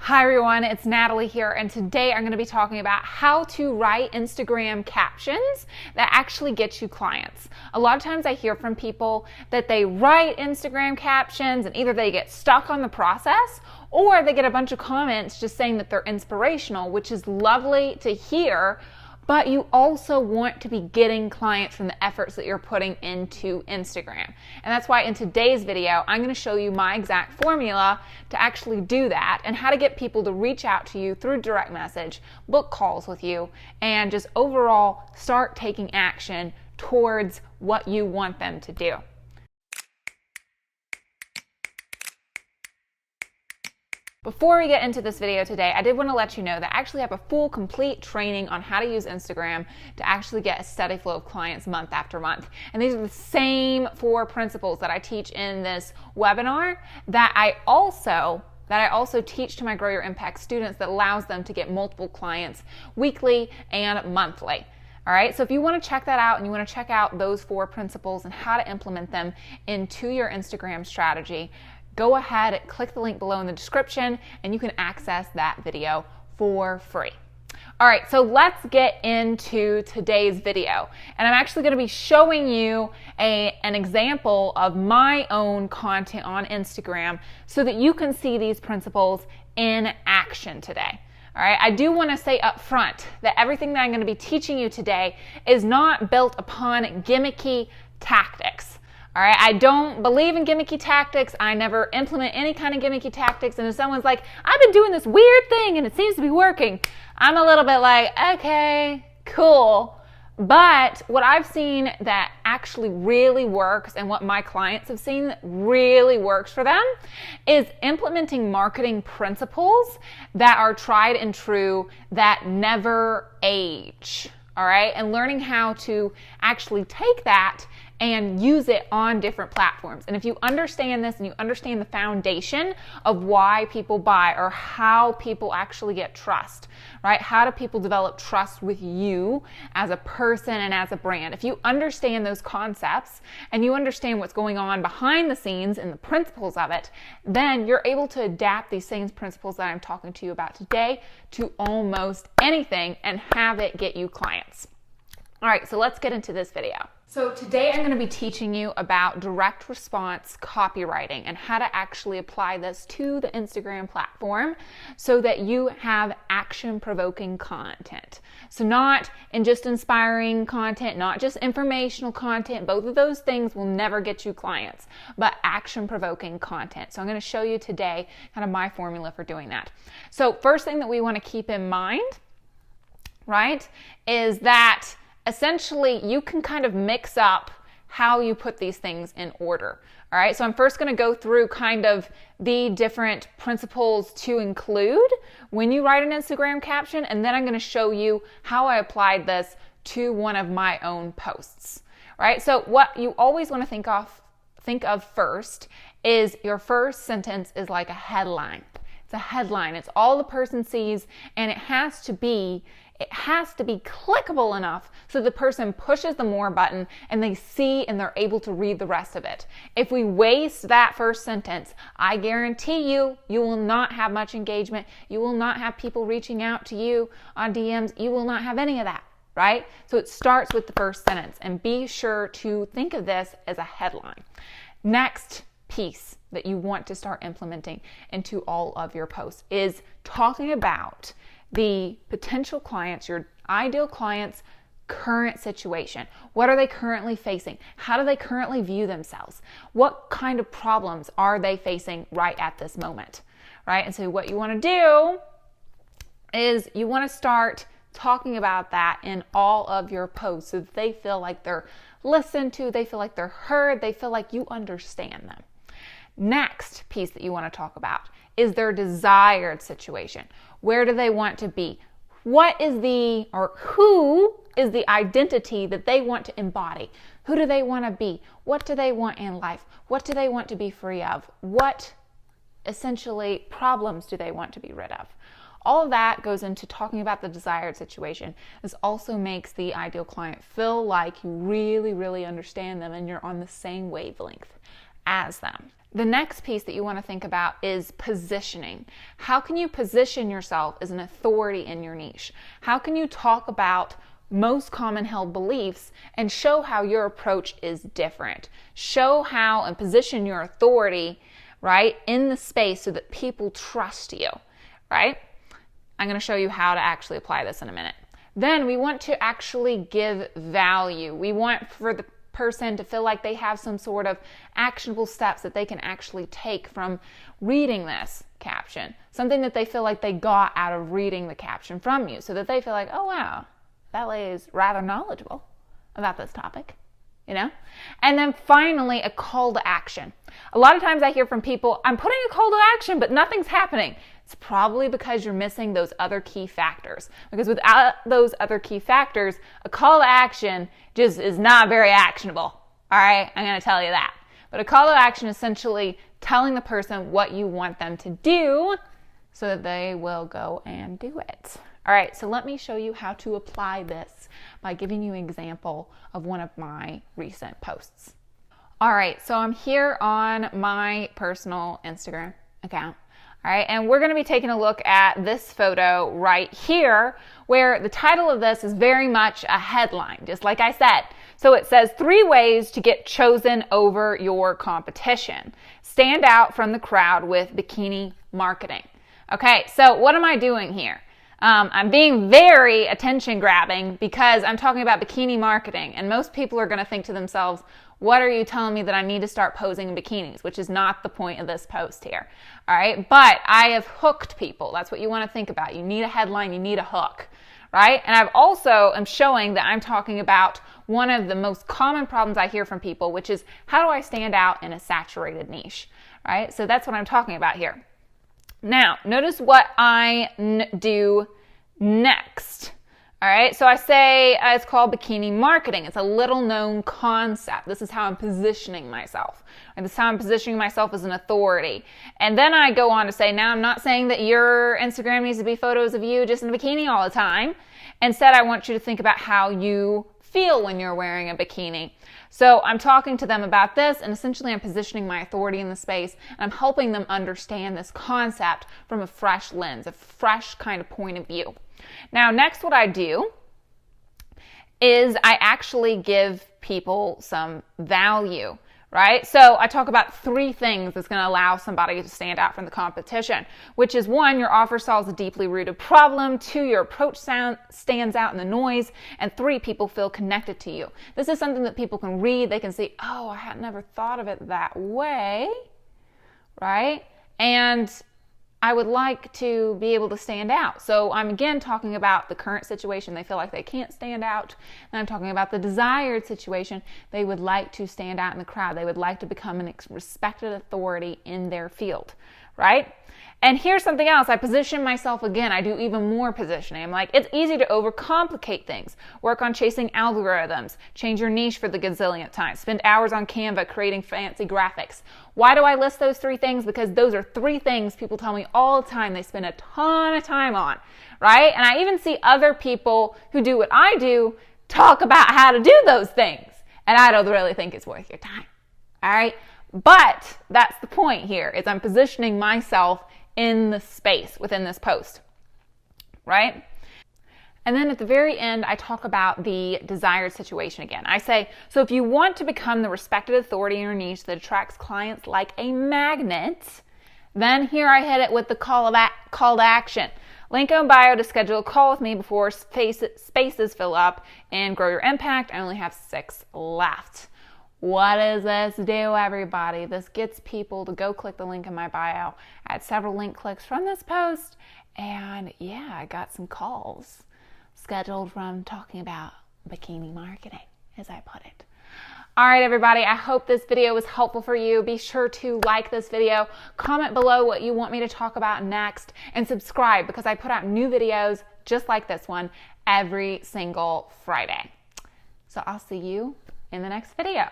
Hi everyone, it's Natalie here, and today I'm going to be talking about how to write Instagram captions that actually get you clients. A lot of times I hear from people that they write Instagram captions and either they get stuck on the process or they get a bunch of comments just saying that they're inspirational, which is lovely to hear. But you also want to be getting clients from the efforts that you're putting into Instagram. And that's why in today's video, I'm going to show you my exact formula to actually do that and how to get people to reach out to you through direct message, book calls with you, and just overall start taking action towards what you want them to do. Before we get into this video today, I did want to let you know that I actually have a full, complete training on how to use Instagram to actually get a steady flow of clients month after month. And these are the same 4 principles that I teach in this webinar that I also teach to my Grow Your Impact students that allows them to get multiple clients weekly and monthly. All right, so if you want to check that out and you want to check out those 4 principles and how to implement them into your Instagram strategy, go ahead, click the link below in the description, and you can access that video for free. All right, so let's get into today's video. And I'm actually going to be showing you an example of my own content on Instagram so that you can see these principles in action today. All right, I do want to say up front that everything that I'm going to be teaching you today is not built upon gimmicky tactics. All right, I don't believe in gimmicky tactics. I never implement any kind of gimmicky tactics. And if someone's like, I've been doing this weird thing and it seems to be working, I'm a little bit like, okay, cool. But what I've seen that actually really works and what my clients have seen that really works for them is implementing marketing principles that are tried and true that never age. All right, and learning how to actually take that and use it on different platforms. And if you understand this and you understand the foundation of why people buy or how people actually get trust, right? How do people develop trust with you as a person and as a brand? If you understand those concepts and you understand what's going on behind the scenes and the principles of it, then you're able to adapt these same principles that I'm talking to you about today to almost anything and have it get you clients. All right, so let's get into this video. So today I'm going to be teaching you about direct response copywriting and how to actually apply this to the Instagram platform so that you have action-provoking content. So not in just inspiring content, not just informational content. Both of those things will never get you clients, but action-provoking content. So I'm going to show you today kind of my formula for doing that. So first thing that we want to keep in mind, right, is that essentially you can kind of mix up how you put these things in order. All right, so I'm first going to go through kind of the different principles to include when you write an Instagram caption, and then I'm going to show you how I applied this to one of my own posts. All right, so what you always want to think of first is your first sentence is like a headline. It's a headline. It's all the person sees, and it has to be clickable enough so the person pushes the more button and they see and they're able to read the rest of it. If we waste that first sentence, I guarantee you will not have much engagement. You will not have people reaching out to you on DMs. You will not have any of that, right? So it starts with the first sentence, and be sure to think of this as a headline. Next piece that you want to start implementing into all of your posts is talking about the potential clients, your ideal clients' current situation. What are they currently facing? How do they currently view themselves? What kind of problems are they facing right at this moment, right? And so what you want to do is you want to start talking about that in all of your posts so that they feel like they're listened to, they feel like they're heard, they feel like you understand them. Next piece that you want to talk about is their desired situation. Where do they want to be? Who is the identity that they want to embody? Who do they want to be? What do they want in life? What do they want to be free of? What essentially problems do they want to be rid of? All of that goes into talking about the desired situation. This also makes the ideal client feel like you really, really understand them and you're on the same wavelength. as them. The next piece that you want to think about is positioning. How can you position yourself as an authority in your niche? How can you talk about most common held beliefs and show how your approach is different? Show how and position your authority, right, in the space so that people trust you, right? I'm going to show you how to actually apply this in a minute. Then we want to actually give value. We want for the person to feel like they have some sort of actionable steps that they can actually take from reading this caption, something that they feel like they got out of reading the caption from you, so that they feel like, oh wow, that lady is rather knowledgeable about this topic, you know? And then finally, a call to action. A lot of times I hear from people, I'm putting a call to action, but nothing's happening. It's probably because you're missing those other key factors. Because without those other key factors, a call to action just is not very actionable. All right, I'm going to tell you that. But a call to action is essentially telling the person what you want them to do so that they will go and do it. All right, so let me show you how to apply this by giving you an example of one of my recent posts. All right, so I'm here on my personal Instagram account. All right, and we're going to be taking a look at this photo right here, where the title of this is very much a headline, just like I said. So it says 3 ways to get chosen over your competition. Stand out from the crowd with bikini marketing. Okay, so what am I doing here? I'm being very attention grabbing because I'm talking about bikini marketing, and most people are going to think to themselves, what are you telling me that I need to start posing in bikinis? Which is not the point of this post here. All right, but I have hooked people. That's what you want to think about. You need a headline, you need a hook, right? And I've also am showing that I'm talking about one of the most common problems I hear from people, which is how do I stand out in a saturated niche, right? So that's what I'm talking about here. Now, notice what I do next. All right, so I say it's called bikini marketing. It's a little known concept. This is how I'm positioning myself. And this is how I'm positioning myself as an authority. And then I go on to say, now I'm not saying that your Instagram needs to be photos of you just in a bikini all the time. Instead, I want you to think about how you feel when you're wearing a bikini. So I'm talking to them about this, and essentially I'm positioning my authority in the space, and I'm helping them understand this concept from a fresh lens, a fresh kind of point of view. Now, next what I do is I actually give people some value, right? So I talk about 3 things that's going to allow somebody to stand out from the competition, which is 1, your offer solves a deeply rooted problem, 2, your approach stands out in the noise, and 3, people feel connected to you. This is something that people can read. They can see, oh, I had never thought of it that way, right? And I would like to be able to stand out. So I'm again talking about the current situation. They feel like they can't stand out. And I'm talking about the desired situation. They would like to stand out in the crowd. They would like to become a respected authority in their field, right? And here's something else. I position myself again. I do even more positioning. I'm like, it's easy to overcomplicate things. Work on chasing algorithms. Change your niche for the gazillionth time. Spend hours on Canva creating fancy graphics. Why do I list those 3 things? Because those are 3 things people tell me all the time they spend a ton of time on, right? And I even see other people who do what I do talk about how to do those things. And I don't really think it's worth your time, all right? But that's the point here, is I'm positioning myself in the space within this post, right? And then at the very end, I talk about the desired situation again. I say, so if you want to become the respected authority in your niche that attracts clients like a magnet, then here I hit it with the call to action. Link in bio to schedule a call with me before spaces fill up and grow your impact. I only have 6 left. What does this do, everybody? This gets people to go click the link in my bio. I had several link clicks from this post, and yeah, I got some calls scheduled from talking about bikini marketing, as I put it. All right, everybody, I hope this video was helpful for you. Be sure to like this video, comment below what you want me to talk about next, and subscribe because I put out new videos just like this one every single Friday. So I'll see you in the next video.